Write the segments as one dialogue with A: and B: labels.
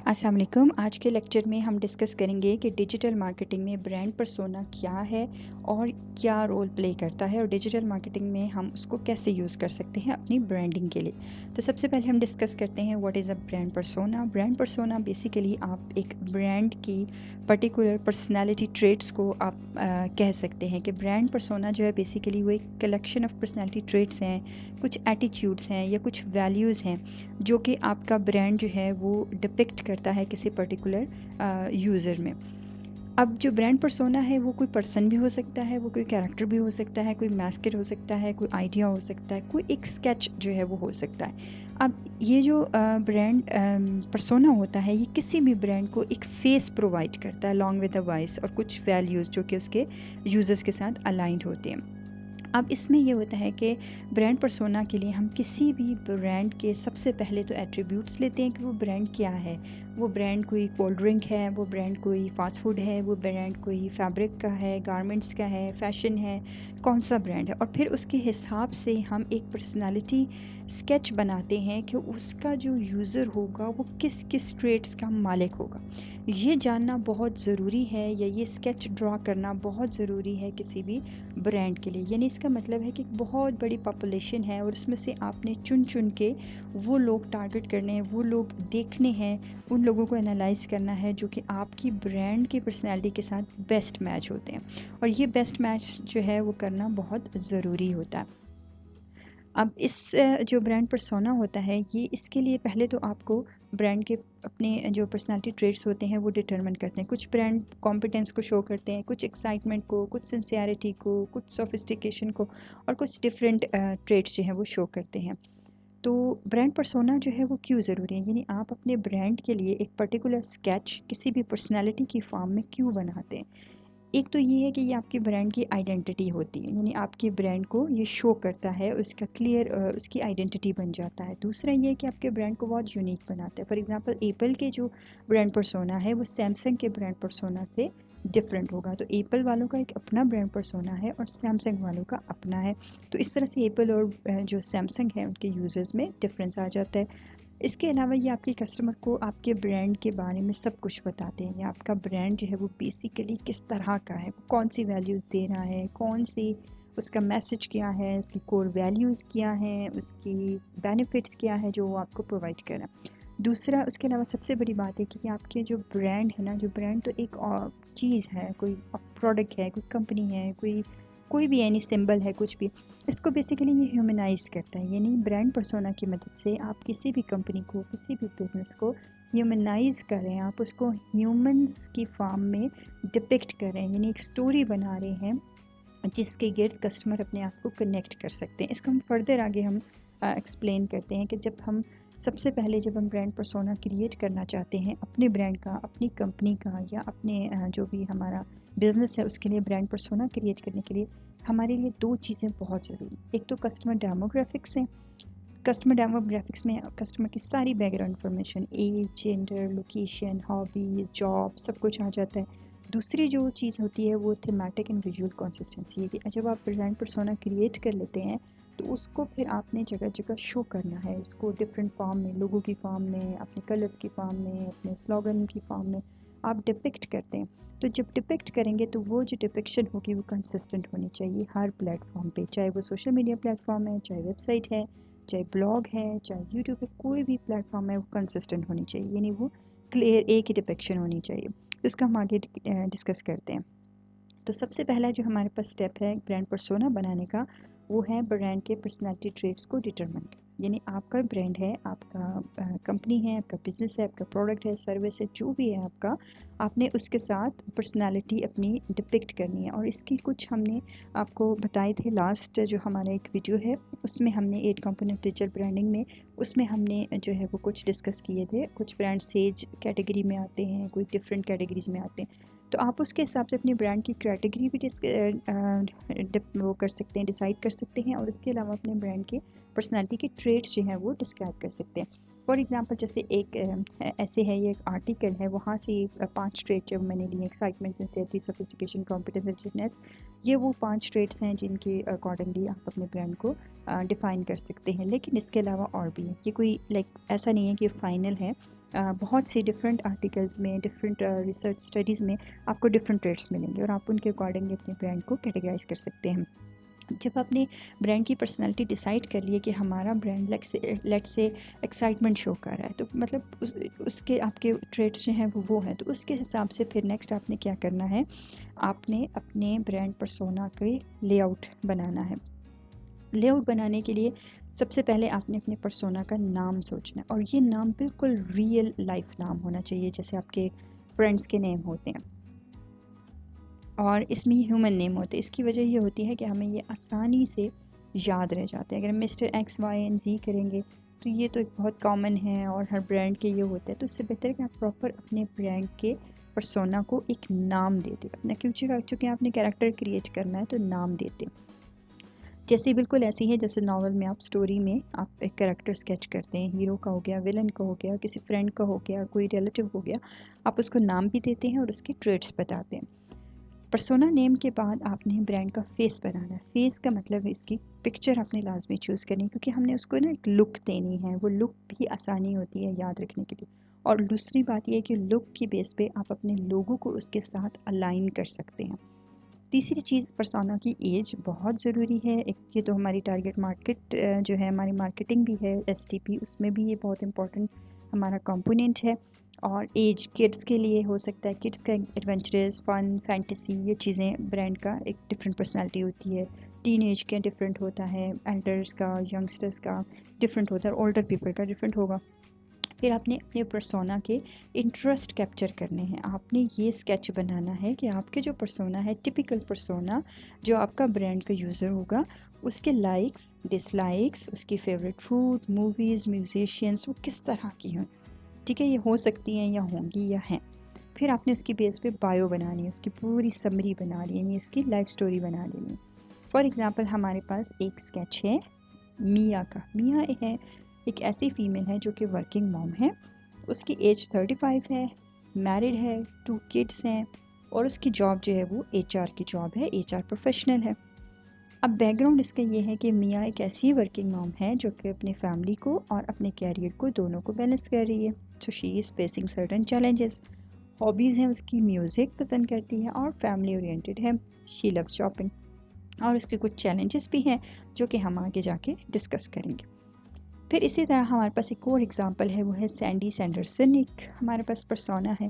A: अस्सलाम वालेकुम। आज के लेक्चर में हम डिस्कस करेंगे कि डिजिटल मार्केटिंग में ब्रांड पर्सोना क्या है और क्या रोल प्ले करता है और डिजिटल मार्केटिंग में हम उसको कैसे यूज़ कर सकते हैं अपनी ब्रांडिंग के लिए। तो सबसे पहले हम डिस्कस करते हैं what is a brand persona. Brand persona basically आप एक ब्रांड की पर्टिकुलर पर्सनैलिटी ट्रेट्स को आप कह सकते हैं कि ब्रांड पर्सोना जो है बेसिकली वो एक कलेक्शन ऑफ पर्सनैलिटी ट्रेट्स हैं, कुछ एटीट्यूड्स हैं या कुछ वैल्यूज़ हैं जो कि आपका ब्रांड जो है वो डिपिक्ट करता है किसी पर्टिकुलर यूज़र में। अब जो ब्रांड पर्सोना है वो कोई पर्सन भी हो सकता है, वो कोई कैरेक्टर भी हो सकता है, कोई मैस्केट हो सकता है, कोई आइडिया हो सकता है, कोई एक स्केच जो है वो हो सकता है। अब ये जो ब्रांड पर्सोना होता है ये किसी भी ब्रांड को एक फेस प्रोवाइड करता है अलॉन्ग विद अ वॉइस और कुछ वैल्यूज़ जो कि उसके यूज़र्स के साथ अलाइंड होते हैं। अब इसमें ये होता है कि ब्रांड पर्सोना के लिए हम किसी भी ब्रांड के सबसे पहले तो एट्रीब्यूट्स लेते हैं कि वो ब्रांड क्या है। वो ब्रांड कोई कोल्ड ड्रिंक है, वो ब्रांड कोई फ़ास्ट फूड है, वो ब्रांड कोई फैब्रिक का है, गारमेंट्स का है, फ़ैशन है, कौन सा ब्रांड है। और फिर उसके हिसाब से हम एक पर्सनालिटी स्केच बनाते हैं कि उसका जो यूज़र होगा वो किस किस ट्रेट्स का मालिक होगा। ये जानना बहुत ज़रूरी है या ये स्केच ड्रा करना बहुत ज़रूरी है किसी भी ब्रांड के लिए। यानी इसका मतलब है कि एक बहुत बड़ी पॉपुलेशन है और उसमें से आपने चुन चुन के वो लोग टारगेट करने हैं, वो लोग देखने हैं, उन लोगों को एनालाइज करना है जो कि आपकी ब्रांड की पर्सनैलिटी के साथ बेस्ट मैच होते हैं। और ये बेस्ट मैच जो है वो करना बहुत ज़रूरी होता है। अब जो ब्रांड पर्सोना होता है ये इसके लिए पहले तो आपको ब्रांड के अपने जो पर्सनालिटी ट्रेट्स होते हैं वो डिटरमिन करते हैं। कुछ ब्रांड कॉम्पिटेंस को शो करते हैं, कुछ एक्साइटमेंट को, कुछ सिंसियरिटी को, कुछ सोफिस्टिकेशन को और कुछ डिफरेंट ट्रेट्स जो हैं वो शो करते हैं। तो ब्रांड पर्सोना जो है वो क्यों ज़रूरी है, यानी आप अपने ब्रांड के लिए एक पर्टिकुलर स्केच किसी भी पर्सनालिटी की फॉर्म में क्यों बनाते हैं। एक तो ये है कि ये आपके ब्रांड की आइडेंटिटी होती है, यानी आपके ब्रांड को ये शो करता है, उसका क्लियर उसकी आइडेंटिटी बन जाता है। दूसरा ये है कि आपके ब्रांड को बहुत यूनिक बनाता है। फॉर एग्जांपल एप्पल के जो ब्रांड पर्सोना है वो सैमसंग के ब्रांड पर्सोना से डिफरेंट होगा। तो एप्पल वालों का एक अपना ब्रांड पर्सोना है और सैमसंग वालों का अपना है। तो इस तरह से एप्पल और जो सैमसंग है उनके यूज़र्स में डिफरेंस आ जाता है। इसके अलावा ये आपके कस्टमर को आपके ब्रांड के बारे में सब कुछ बताते हैं। या आपका ब्रांड जो है वो बेसिकली किस तरह का है, वो कौन सी वैल्यूज़ दे रहा है, कौन सी उसका मैसेज क्या है, उसकी कोर वैल्यूज़ क्या हैं, उसकी बेनिफिट्स क्या है जो वो आपको प्रोवाइड कर रहा है। दूसरा उसके अलावा सबसे बड़ी बात है कि आपके जो ब्रांड है ना, जो ब्रांड तो एक और चीज़ है, कोई प्रोडक्ट है, कोई कंपनी है, कोई कोई भी एनी सिंबल है, कुछ भी, इसको बेसिकली ये ह्यूमनाइज करता है। यानी ब्रांड पर्सोना की मदद से आप किसी भी कंपनी को, किसी भी बिजनेस को ह्यूमनाइज करें, आप उसको ह्यूमंस की फॉर्म में डिपिक्ट करें, यानी एक स्टोरी बना रहे हैं जिसके गिर्द कस्टमर अपने आप को कनेक्ट कर सकते हैं। इसको हम फर्दर आगे हम एक्सप्लेन करते हैं कि जब हम सबसे पहले जब हम ब्रांड पर्सोना क्रिएट करना चाहते हैं अपने ब्रांड का, अपनी कंपनी का या अपने जो भी हमारा बिज़नेस है उसके लिए ब्रांड पर्सोना क्रिएट करने के लिए हमारे लिए दो चीज़ें बहुत ज़रूरी। एक तो कस्टमर डेमोग्राफिक्स हैं। कस्टमर डेमोग्राफिक्स में कस्टमर की सारी background information, age, gender, location, hobby, job, सब कुछ आ जाता है। दूसरी जो चीज़ होती है वो थीमेटिक एंड विजुअल कंसिस्टेंसी है कि जब आप ब्रांड पर्सोना क्रिएट कर लेते हैं तो उसको फिर आपने जगह जगह शो करना है, उसको डिफरेंट फॉर्म में, लोगों की फॉर्म में, अपने कलर्स की फॉर्म में, अपने स्लोगन की फॉर्म में आप डिपिक्ट करते हैं। तो जब डिपिक्ट करेंगे तो वो जो डिपिक्शन होगी वो कंसिस्टेंट होनी चाहिए हर प्लेटफॉर्म पे, चाहे वो सोशल मीडिया प्लेटफॉर्म है, चाहे वेबसाइट है, चाहे ब्लॉग है, चाहे यूट्यूब पे, कोई भी प्लेटफॉर्म है वो कंसिस्टेंट होनी चाहिए, यानी वो क्लियर एक ही डिपिक्शन होनी चाहिए। तो इसका हम आगे डिस्कस करते हैं। तो सबसे पहला जो हमारे पास स्टेप है ब्रांड पर्सोना बनाने का वो है ब्रांड के पर्सनालिटी ट्रेट्स को डिटरमिन। यानी आपका ब्रांड है, आपका कंपनी है, आपका बिजनेस है, आपका प्रोडक्ट है, सर्विस है, जो भी है आपका, आपने उसके साथ पर्सनालिटी अपनी डिपिक्ट करनी है। और इसकी कुछ हमने आपको बताए थे लास्ट जो हमारा एक वीडियो है उसमें हमने 8 कंपोनेंट डिजिटल ब्रांडिंग में, उसमें हमने जो है वो कुछ डिस्कस किए थे। कुछ ब्रांड सेज कैटेगरी में आते हैं, कोई डिफरेंट कैटेगरीज में आते हैं। तो आप उसके हिसाब से अपनी ब्रांड की कैटेगरी भी वो कर सकते हैं, डिसाइड कर सकते हैं और इसके अलावा अपने ब्रांड के पर्सनालिटी के ट्रेट्स जो हैं वो डिस्क्राइब कर सकते हैं। फॉर एग्जांपल जैसे एक ऐसे है, ये एक आर्टिकल है, वहाँ से 5 ट्रेट जो मैंने लिए, एक्साइटमेंट, सिंसियरिटी, सोफिस्टिकेशन, कॉम्पिटेंस, एचिवनेस, ये वो 5 ट्रेट्स हैं जिनके अकॉर्डिंगली आप अपने ब्रांड को डिफ़ाइन कर सकते हैं। लेकिन इसके अलावा और भी है, कि कोई ऐसा नहीं है कि फाइनल है। बहुत से डिफरेंट आर्टिकल्स में, डिफरेंट रिसर्च स्टडीज़ में आपको डिफरेंट ट्रेट्स मिलेंगे और आप उनके अकॉर्डिंगली अपने ब्रांड को कैटेगराइज कर सकते हैं। जब आपने ब्रांड की पर्सनालिटी डिसाइड कर लिए कि हमारा ब्रांड लेट से एक्साइटमेंट शो कर रहा है, तो मतलब उसके आपके ट्रेड्स जो हैं वो हैं, तो उसके हिसाब से फिर नेक्स्ट आपने क्या करना है, आपने अपने ब्रांड पर्सोना के लेआउट बनाना है। लेआउट बनाने के लिए सबसे पहले आपने अपने पर्सोना का नाम सोचना है, और ये नाम बिल्कुल रियल लाइफ नाम होना चाहिए, जैसे आपके फ्रेंड्स के नेम होते हैं, और इसमें ह्यूमन नेम होते हैं। इसकी वजह ये होती है कि हमें ये आसानी से याद रह जाते हैं। अगर मिस्टर एक्स वाई एंड जी करेंगे तो ये तो एक बहुत कॉमन है और हर ब्रांड के ये होता है, तो इससे बेहतर है कि आप प्रॉपर अपने ब्रांड के पर्सोना को एक नाम दे दें अपना, क्योंकि आपने कैरेक्टर क्रिएट करना है तो नाम देते। जैसे बिल्कुल ऐसी है जैसे नॉवल में आप स्टोरी में आप एक कैरेक्टर स्केच करते हैं, हीरो का हो गया, विलन का हो गया, किसी फ्रेंड का हो गया, कोई रिलेटिव हो गया, आप उसको नाम भी देते हैं और उसके ट्रेट्स बताते हैं। पर्सोना नेम के बाद आपने ब्रांड का फेस बनाना है। फेस का मतलब है इसकी पिक्चर आपने लाजमी चूज़ करनी है, क्योंकि हमने उसको ना एक लुक देनी है, वो लुक भी आसानी होती है याद रखने के लिए। और दूसरी बात यह है कि लुक की बेस पे आप अपने लोगों को उसके साथ अलाइन कर सकते हैं। तीसरी चीज़, पर्सोना की एज बहुत ज़रूरी है। एक ये तो हमारी टारगेट मार्केट जो है, हमारी मार्केटिंग भी है एसटीपी, उसमें भी ये बहुत इंपॉर्टेंट हमारा कंपोनेंट है। और एज किड्स के लिए हो सकता है, किड्स का एडवेंचरस, फन, फैंटेसी, ये चीज़ें ब्रांड का एक डिफरेंट पर्सनालिटी होती है। टीन एज का डिफरेंट होता है, एल्डर्स का, यंगस्टर्स का डिफरेंट होता है, ओल्डर पीपल का डिफरेंट होगा। फिर आपने अपने पर्सोना के इंटरेस्ट कैप्चर करने हैं। आपने ये स्केच बनाना है कि आपके जो पर्सोना है, टिपिकल पर्सोना जो आपका ब्रांड का यूज़र होगा, उसके लाइक्स, डिसलाइक्स, उसकी फेवरेट फूड, मूवीज़, म्यूजिशियंस, वो किस तरह की हैं। ठीक है, ये हो सकती हैं या होंगी या हैं। फिर आपने उसकी बेस पे बायो बनानी है, उसकी पूरी समरी बना लेनी है, उसकी लाइफ स्टोरी बना लेनी है। फॉर एग्ज़ाम्पल हमारे पास एक स्केच है मिया का। मिया है एक ऐसी फीमेल है जो कि वर्किंग मॉम है, उसकी एज 35 है, मैरिड है, 2 किड्स हैं, और उसकी जॉब जो है वो एचआर की जॉब है, एचआर प्रोफेशनल है। अब बैकग्राउंड इसका ये है कि मिया एक ऐसी वर्किंग मॉम है जो कि अपनी फैमिली को और अपने कैरियर को दोनों को बैलेंस कर रही है। So she is facing certain challenges. Hobbies हैं उसकी, म्यूज़िक पसंद करती है और फैमिली ओरिएंटेड है, शी लव्स शॉपिंग। और उसके कुछ चैलेंजेस भी हैं जो कि हम आगे जाके डिस्कस करेंगे। फिर इसी तरह हमारे पास एक और एग्जांपल है, वो है सैंडी सैंडरसन। एक हमारे पास पर्सोना है,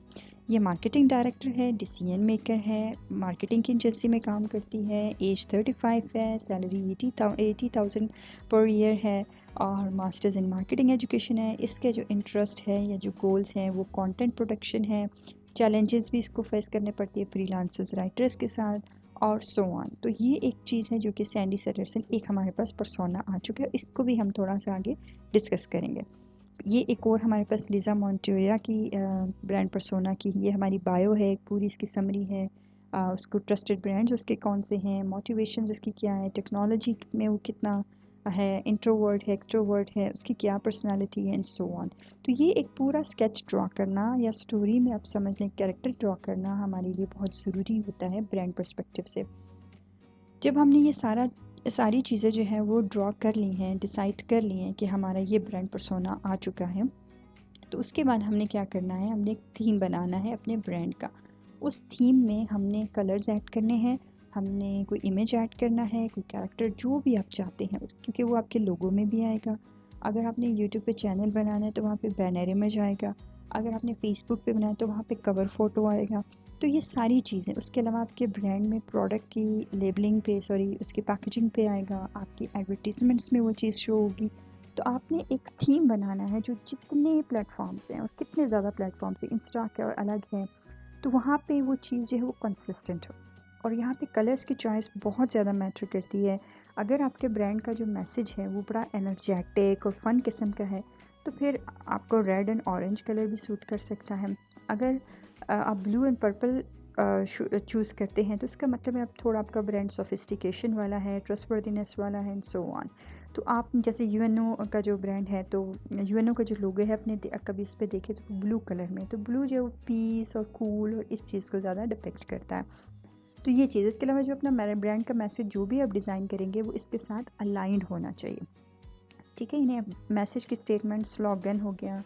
A: ये मार्केटिंग डायरेक्टर है, डिसीजन मेकर है, मार्केटिंग की एजेंसी में काम करती है, एज 35 है, सैलरी 80,000 पर ईयर है, और मास्टर्स इन मार्केटिंग एजुकेशन है। इसके जो इंटरेस्ट है या जो गोल्स हैं वो कंटेंट प्रोडक्शन है। चैलेंजेस भी इसको फेस करने पड़ती है फ्रीलांसर्स राइटर्स के साथ, और सो ऑन। तो ये एक चीज़ है जो कि सैंडी सैंडरसन एक हमारे पास पर्सोना आ चुका है, इसको भी हम थोड़ा सा आगे डिस्कस करेंगे। ये एक और हमारे पास लिज़ा मोंटोया की ब्रांड पर्सोना की, ये हमारी बायो है, पूरी इसकी समरी है। उसको ट्रस्टेड ब्रांड्स उसके कौन से हैं, मोटिवेशंस उसकी क्या है, टेक्नोलॉजी में वो कितना है, इंट्रोवर्ट है, एक्सट्रोवर्ट है, उसकी क्या पर्सनालिटी है, एंड सो ऑन। तो ये एक पूरा स्केच ड्रॉ करना, या स्टोरी में आप समझ लें कैरेक्टर ड्रॉ करना, हमारे लिए बहुत ज़रूरी होता है ब्रांड पर्सपेक्टिव से। जब हमने ये सारी चीज़ें जो है वो ड्रॉ कर ली हैं, डिसाइड कर ली हैं कि हमारा ये ब्रांड पर्सोना आ चुका है, तो उसके बाद हमने क्या करना है, हमने एक थीम बनाना है अपने ब्रांड का। उस थीम में हमने कलर्स ऐड करने हैं, हमने कोई इमेज ऐड करना है, कोई कैरेक्टर, जो भी आप चाहते हैं, क्योंकि वो आपके लोगों में भी आएगा। अगर आपने यूट्यूब पे चैनल बनाना है तो वहाँ पे बैनर इमेज आएगा, अगर आपने फेसबुक पे बनाया तो वहाँ पे कवर फ़ोटो आएगा। तो ये सारी चीज़ें, उसके अलावा आपके ब्रांड में प्रोडक्ट की लेबलिंग पे, सॉरी उसकी पैकेजिंग पे आएगा, आपकी एडवर्टीजमेंट्स में वो चीज़ शो होगी। तो आपने एक थीम बनाना है जो जितने प्लेटफॉर्म्स हैं, और कितने ज़्यादा प्लेटफॉर्म्स हैं, इंस्टा के और अलग हैं, तो वहाँ पे वो चीज़ जो है वो कंसिस्टेंट हो। और यहाँ पे कलर्स की चॉइस बहुत ज़्यादा मैटर करती है। अगर आपके ब्रांड का जो मैसेज है वो बड़ा एनर्जेटिक और फ़न किस्म का है, तो फिर आपको रेड एंड ऑरेंज कलर भी सूट कर सकता है। अगर आप ब्लू एंड पर्पल चूज़ करते हैं तो इसका मतलब है आप थोड़ा, आपका ब्रांड सोफिस्टिकेशन वाला है, ट्रस्टवर्दीनेस वाला है, एंड सो ऑन। तो आप जैसे यूएनओ का जो ब्रांड है, तो यूएनओ का जो लोगो है अपने कभी इस पे देखें तो ब्लू कलर में, तो ब्लू जो है वो पीस और कूल और इस चीज़ को ज़्यादा डिपिक्ट करता है। तो ये चीज़, इसके अलावा जो अपना ब्रांड का मैसेज जो भी आप डिज़ाइन करेंगे वो इसके साथ अलाइंड होना चाहिए। ठीक है, इन्हें मैसेज की स्टेटमेंट, स्लोगन हो गया,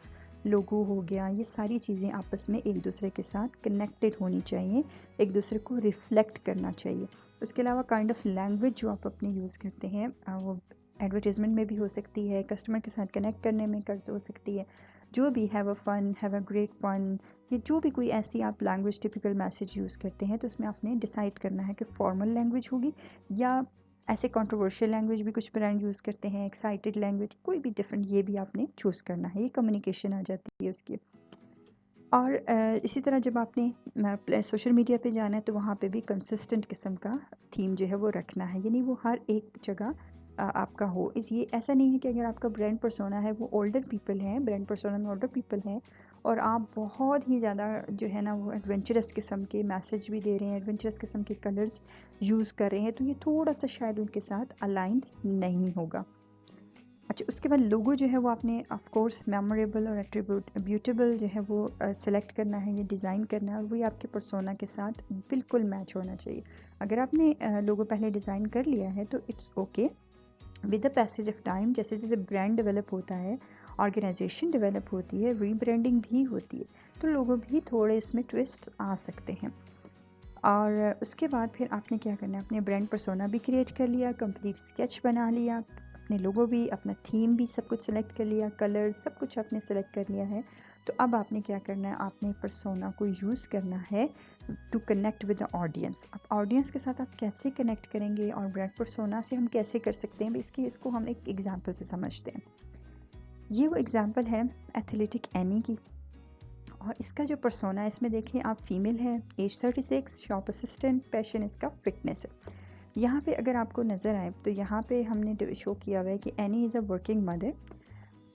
A: लोगो हो गया, ये सारी चीज़ें आपस में एक दूसरे के साथ कनेक्टेड होनी चाहिए, एक दूसरे को रिफ्लेक्ट करना चाहिए। उसके अलावा काइंड ऑफ लैंग्वेज जो आप अपनी यूज़ करते हैं वो एडवर्टीज़मेंट में भी हो सकती है, कस्टमर के साथ कनेक्ट करने में कर हो सकती है, जो भी have a fun, have a great fun, ये जो भी कोई ऐसी आप लैंग्वेज टिपिकल मैसेज यूज़ करते हैं, तो उसमें आपने डिसाइड करना है कि फॉर्मल लैंग्वेज होगी या ऐसे कंट्रोवर्शियल लैंग्वेज भी कुछ ब्रांड यूज़ करते हैं, एक्साइटेड लैंग्वेज, कोई भी डिफरेंट, ये भी आपने चूज़ करना है, ये कम्युनिकेशन आ जाती है उसकी। और इसी तरह जब आपने सोशल मीडिया पे जाना है तो वहाँ पे भी कंसिस्टेंट किस्म का थीम जो है वो रखना है, यानी वो हर एक जगह आपका हो। इस ये ऐसा नहीं है कि अगर आपका ब्रांड पर्सोना है वो ओल्डर पीपल हैं, ब्रांड पर्सोना में ओल्डर पीपल हैं और आप बहुत ही ज़्यादा जो है ना वो एडवेंचरस किस्म के मैसेज भी दे रहे हैं, एडवेंचरस किस्म के कलर्स यूज़ कर रहे हैं, तो ये थोड़ा सा शायद उनके साथ अलाइंस नहीं होगा। अच्छा, उसके बाद लोगो जो है वो आपने ऑफ कोर्स मेमोरेबल और एट्रीब्यूटेबल जो है वो सेलेक्ट करना है, ये डिज़ाइन करना है और वही आपके पर्सोना के साथ बिल्कुल मैच होना चाहिए। अगर आपने लोगो पहले डिज़ाइन कर लिया है तो it's okay. With the passage of time, जैसे जैसे ब्रांड डेवलप होता है, ऑर्गेनाइजेशन डेवलप होती है, रीब्रांडिंग भी होती है, तो लोगों भी थोड़े इसमें ट्विस्ट आ सकते हैं। और उसके बाद फिर आपने क्या करना है, अपने ब्रांड पर्सोना भी क्रिएट कर लिया, कंप्लीट स्केच बना लिया, अपने लोगो भी, अपना थीम भी सब कुछ सेलेक्ट कर लिया, कलर सब कुछ आपने सेलेक्ट कर लिया है। तो अब आपने क्या करना है, आपने पर्सोना को यूज़ करना है to connect with the audience. अब ऑडियंस के साथ आप कैसे कनेक्ट करेंगे और ब्रांड पर्सोना से हम कैसे कर सकते हैं, इसको हम एक एग्जाम्पल से समझते हैं। ये वो एग्जाम्पल है एथलेटिक एनी की, और इसका जो पर्सोना है इसमें देखें आप, फीमेल है, एज 36, शॉप असिस्टेंट, पैशन इसका फिटनेस है। यहाँ पे अगर आपको नज़र आए तो यहाँ पे हमने शो किया हुआ है कि any is a working mother.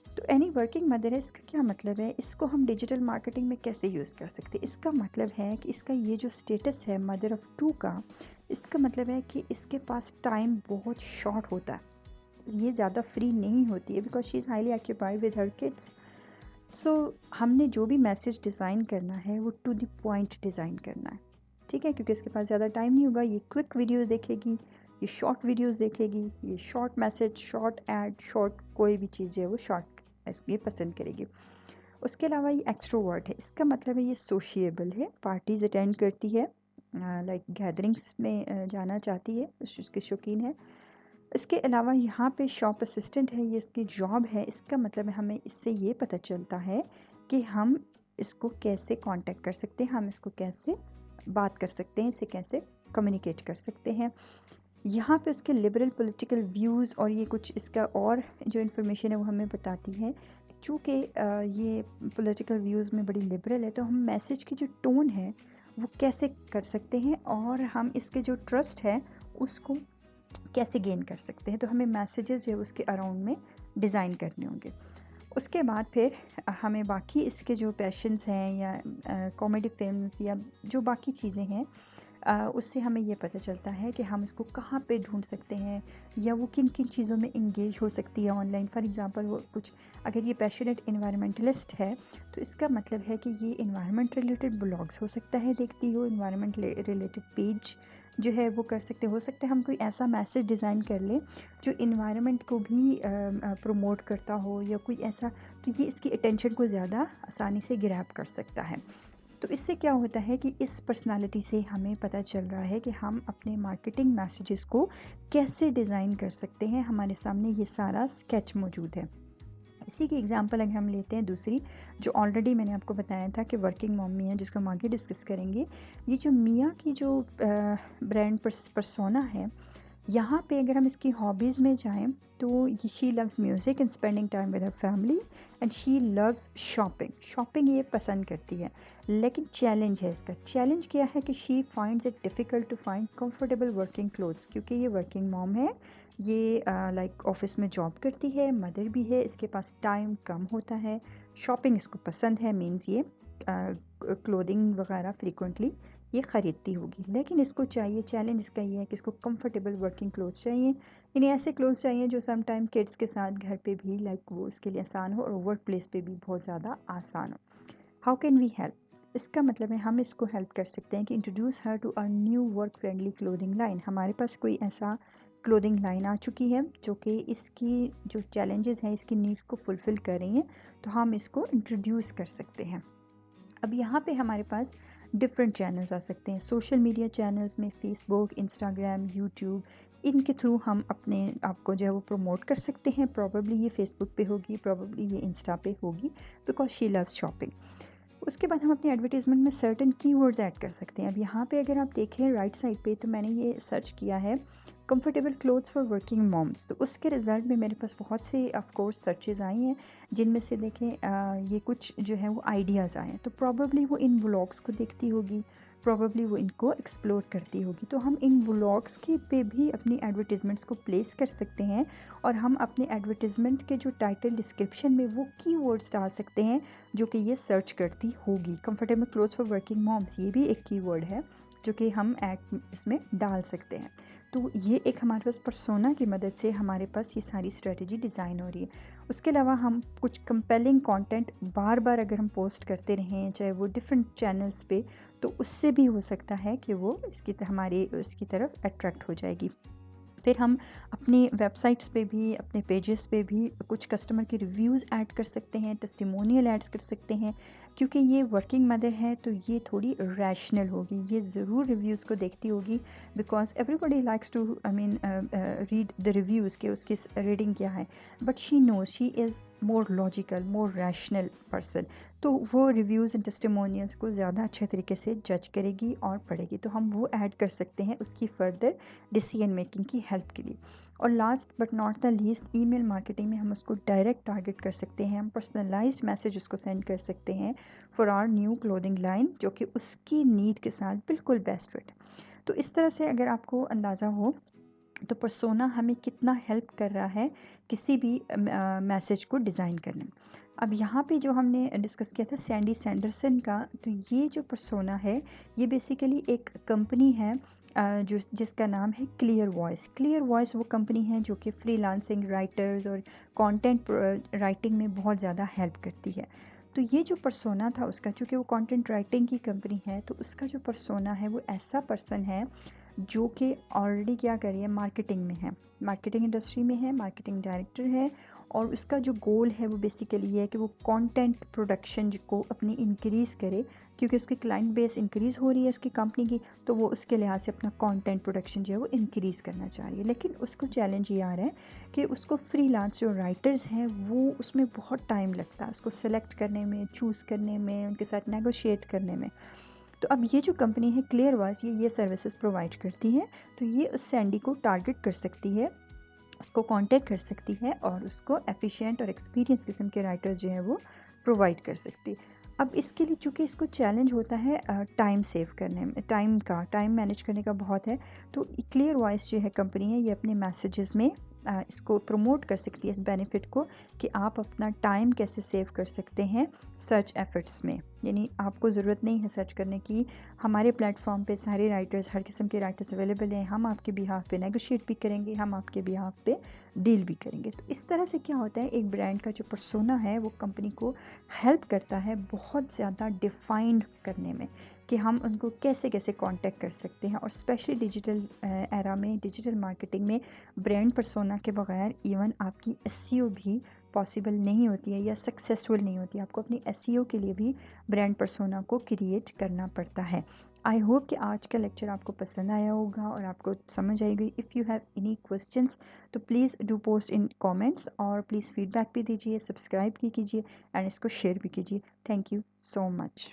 A: तो एनी वर्किंग मदर है, इसका क्या मतलब है, इसको हम डिजिटल मार्केटिंग में कैसे यूज़ कर सकते हैं। इसका मतलब है कि इसका ये जो स्टेटस है मदर ऑफ़ टू का, इसका मतलब है कि इसके पास टाइम बहुत शॉर्ट होता है, ये ज़्यादा फ्री नहीं होती है, because she is highly occupied with her kids. So हमने जो भी मैसेज डिज़ाइन करना है वो टू द पॉइंट डिज़ाइन करना है, ठीक है, क्योंकि इसके पास ज़्यादा टाइम नहीं होगा, ये क्विक वीडियो देखेगी, ये शॉर्ट वीडियोस देखेगी, ये short message, short add, short कोई भी चीज़ है वो शॉर्ट ये पसंद करेगी। उसके अलावा ये एक्सट्रोवर्ट है, इसका मतलब है ये सोशिएबल है, पार्टीज़ अटेंड करती है, लाइक गैदरिंग्स में जाना चाहती है, उसके शौकीन है। इसके अलावा यहाँ पे शॉप असिस्टेंट है, ये इसकी जॉब है, इसका मतलब है हमें इससे ये पता चलता है कि हम इसको कैसे कांटेक्ट कर सकते हैं, हम इसको कैसे बात कर सकते हैं, इसे कैसे कम्युनिकेट कर सकते हैं। यहाँ पे उसके लिबरल पॉलिटिकल व्यूज़ और ये कुछ इसका और जो इन्फॉर्मेशन है वो हमें बताती है। चूँकि ये पॉलिटिकल व्यूज़ में बड़ी लिबरल है, तो हम मैसेज की जो टोन है वो कैसे कर सकते हैं और हम इसके जो ट्रस्ट है उसको कैसे गेन कर सकते हैं, तो हमें मैसेजेस जो है उसके अराउंड में डिज़ाइन करने होंगे। उसके बाद फिर हमें बाकी इसके जो पैशंस हैं या कॉमेडी फिल्म्स या जो बाकी चीज़ें हैं, उससे हमें ये पता चलता है कि हम इसको कहाँ पे ढूंढ सकते हैं या वो किन किन चीज़ों में इंगेज हो सकती है ऑनलाइन। फॉर एग्जांपल वो कुछ, अगर ये पैशनेट इन्वायरमेंटलिस्ट है तो इसका मतलब है कि ये इन्वायरमेंट रिलेटेड ब्लॉग्स हो सकता है देखती हो, इन्वायरमेंट रिलेटेड पेज जो है वो कर सकते हो सकता है हम कोई ऐसा मैसेज डिज़ाइन कर लें जो इन्वायरमेंट को भी प्रमोट करता हो या कोई ऐसा, तो ये इसकी अटेंशन को ज़्यादा आसानी से ग्रैब कर सकता है। तो इससे क्या होता है कि इस पर्सनालिटी से हमें पता चल रहा है कि हम अपने मार्केटिंग मैसेजेस को कैसे डिज़ाइन कर सकते हैं, हमारे सामने ये सारा स्केच मौजूद है। इसी की एग्जांपल अगर हम लेते हैं दूसरी, जो ऑलरेडी मैंने आपको बताया था कि वर्किंग मम्मी है, जिसको हम आगे डिस्कस करेंगे। ये जो मिया की जो ब्रांड पर्सोना है, यहाँ पे अगर हम इसकी हॉबीज़ में जाएं तो ये she loves music and spending time with her family and she loves shopping. Shopping ये पसंद करती है, लेकिन चैलेंज है इसका। चैलेंज क्या है कि she finds it difficult to find comfortable working clothes, क्योंकि ये वर्किंग मॉम है, ये लाइक ऑफिस में जॉब करती है, मदर भी है, इसके पास टाइम कम होता है। शॉपिंग इसको पसंद है, मीन्स ये क्लोथिंग वगैरह फ्रीक्वेंटली ये ख़रीदती होगी। लेकिन इसको चाहिए, चैलेंज इसका ये है कि इसको कंफर्टेबल वर्किंग क्लोथ्स चाहिए, यानी ऐसे क्लोथ्स चाहिए जो सम टाइम किड्स के साथ घर पे भी लाइक वो उसके लिए आसान हो और वर्क प्लेस पे भी बहुत ज़्यादा आसान हो। How can we help? इसका मतलब है हम इसको हेल्प कर सकते हैं कि introduce her to a new work friendly clothing line. हमारे पास कोई ऐसा क्लोथिंग लाइन आ चुकी है जो कि इसकी जो चैलेंजेस हैं इसकी नीड्स को फुलफ़िल कर रही हैं, तो हम इसको इंट्रोड्यूस कर सकते हैं। अब यहाँ पे हमारे पास डिफरेंट चैनल्स आ सकते हैं सोशल मीडिया चैनल्स में, फेसबुक, इंस्टाग्राम, यूट्यूब, इनके थ्रू हम अपने आप को जो है वो प्रमोट कर सकते हैं। प्रॉबेबली ये फेसबुक पे होगी, प्रॉबेबली ये इंस्टा पे होगी, बिकॉज शी लव्स शॉपिंग। उसके बाद हम अपनी एडवर्टीज़मेंट में सर्टेन कीवर्ड्स ऐड कर सकते हैं। अब यहाँ पे अगर आप देखें राइट साइड पे, तो मैंने ये सर्च किया है comfortable clothes for working moms, तो उसके रिज़ल्ट में मेरे पास बहुत से ऑफ कोर्स सर्चेस आई हैं, जिनमें से देखें ये कुछ जो है वो आइडियाज़ आए हैं। तो प्रॉबेबली वो इन व्लॉग्स को देखती होगी, प्रॉबेबली वो इनको एक्सप्लोर करती होगी, तो हम इन व्लॉग्स के पे भी अपनी एडवर्टीज़मेंट्स को प्लेस कर सकते हैं और हम अपने एडवर्टीज़मेंट के जो टाइटल डिस्क्रिप्शन में वो कीवर्ड्स डाल सकते हैं जो कि ये सर्च करती होगी। Comfortable clothes for working moms ये भी एक कीवर्ड है जो कि हम ऐड इसमें डाल सकते हैं। तो ये एक हमारे पास पर्सोना की मदद से हमारे पास ये सारी स्ट्रेटजी डिज़ाइन हो रही है। उसके अलावा हम कुछ कंपेलिंग कंटेंट बार बार अगर हम पोस्ट करते रहें, चाहे वो डिफरेंट चैनल्स पे, तो उससे भी हो सकता है कि वो हमारे इसकी तरफ अट्रैक्ट हो जाएगी। फिर हम अपनी वेबसाइट्स पे भी, अपने पेजेस पे भी कुछ कस्टमर के रिव्यूज़ ऐड कर सकते हैं, टेस्टिमोनियल ऐड्स कर सकते हैं, क्योंकि ये वर्किंग मदर है तो ये थोड़ी रैशनल होगी, ये ज़रूर रिव्यूज़ को देखती होगी, because everybody likes to I mean read the reviews के उसकी रीडिंग क्या है, but she knows she is more logical, more rational person, तो वो रिव्यूज़ एंड टेस्टिमोनियल्स को ज़्यादा अच्छे तरीके से जज करेगी और पढ़ेगी, तो हम वो ऐड कर सकते हैं उसकी फर्दर डिसीजन मेकिंग की हेल्प के लिए। और last but not the least, email marketing में हम उसको डायरेक्ट टारगेट कर सकते हैं, हम पर्सनलाइज्ड मैसेज उसको सेंड कर सकते हैं for our new clothing line, जो कि उसकी नीड के साथ बिल्कुल बेस्ट फिट। तो इस तरह से अगर आपको अंदाज़ा हो तो पर्सोना हमें कितना हेल्प कर रहा है किसी भी मैसेज को डिज़ाइन करने में। अब यहाँ पे जो हमने डिस्कस किया था सैंडी सैंडरसन का, तो ये जो पर्सोना है ये बेसिकली एक कंपनी है जो जिसका नाम है क्लियर वॉइस। क्लियर वॉइस वो कंपनी है जो कि फ्रीलांसिंग राइटर्स और कंटेंट राइटिंग में बहुत ज़्यादा हेल्प करती है। तो ये जो पर्सोना था उसका, चूँकि वो कंटेंट राइटिंग की कंपनी है, तो उसका जो पर्सोना है वो ऐसा पर्सन है जो कि ऑलरेडी क्या कर रही है, मार्केटिंग में है, मार्केटिंग इंडस्ट्री में है, मार्केटिंग डायरेक्टर है, और उसका जो गोल है वो बेसिकली ये है कि वो कंटेंट प्रोडक्शन को अपनी इंक्रीज़ करे, क्योंकि उसकी क्लाइंट बेस इंक्रीज़ हो रही है उसकी कंपनी की, तो वो उसके लिहाज से अपना कंटेंट प्रोडक्शन जो है वो इंक्रीज़ करना चाह रही है। लेकिन उसको चैलेंज ये आ रहा है कि उसको फ्रीलांस जो राइटर्स हैं वो उसमें बहुत टाइम लगता है, उसको सेलेक्ट करने में, चूज़ करने में, उनके साथ नेगोशिएट करने में। तो अब ये जो कंपनी है क्लियर वॉइस, ये सर्विसेज प्रोवाइड करती है, तो ये उस सैंडी को टारगेट कर सकती है, उसको कांटेक्ट कर सकती है और उसको एफिशिएंट और एक्सपीरियंस किस्म के राइटर्स जो है वो प्रोवाइड कर सकती है। अब इसके लिए चूँकि इसको चैलेंज होता है टाइम सेव करने में, टाइम मैनेज करने का बहुत है, तो क्लियर वॉइस जो है कंपनी है, ये अपने मैसेजेस में इसको प्रमोट कर सकती है इस बेनिफिट को कि आप अपना टाइम कैसे सेव कर सकते हैं सर्च एफर्ट्स में। यानी आपको ज़रूरत नहीं है सर्च करने की, हमारे प्लेटफॉर्म पे सारे राइटर्स, हर किस्म के राइटर्स अवेलेबल हैं, हम आपके बिहाफ पे नेगोशिएट भी करेंगे, हम आपके बिहाफ पे डील भी करेंगे। तो इस तरह से क्या होता है, एक ब्रांड का जो पर्सोना है वो कंपनी को हेल्प करता है बहुत ज़्यादा डिफाइंड करने में कि हम उनको कैसे कैसे कांटेक्ट कर सकते हैं। और स्पेशली डिजिटल एरा में, डिजिटल मार्केटिंग में ब्रांड पर्सोना के बगैर इवन आपकी एसईओ भी पॉसिबल नहीं होती है या सक्सेसफुल नहीं होती है। आपको अपनी एसईओ के लिए भी ब्रांड पर्सोना को क्रिएट करना पड़ता है। आई होप कि आज का लेक्चर आपको पसंद आया होगा और आपको समझ आई गई। If you have any questions तो please do post in comments, और प्लीज़ फीडबैक भी दीजिए, सब्सक्राइब भी कीजिए एंड इसको शेयर भी कीजिए। Thank you so much.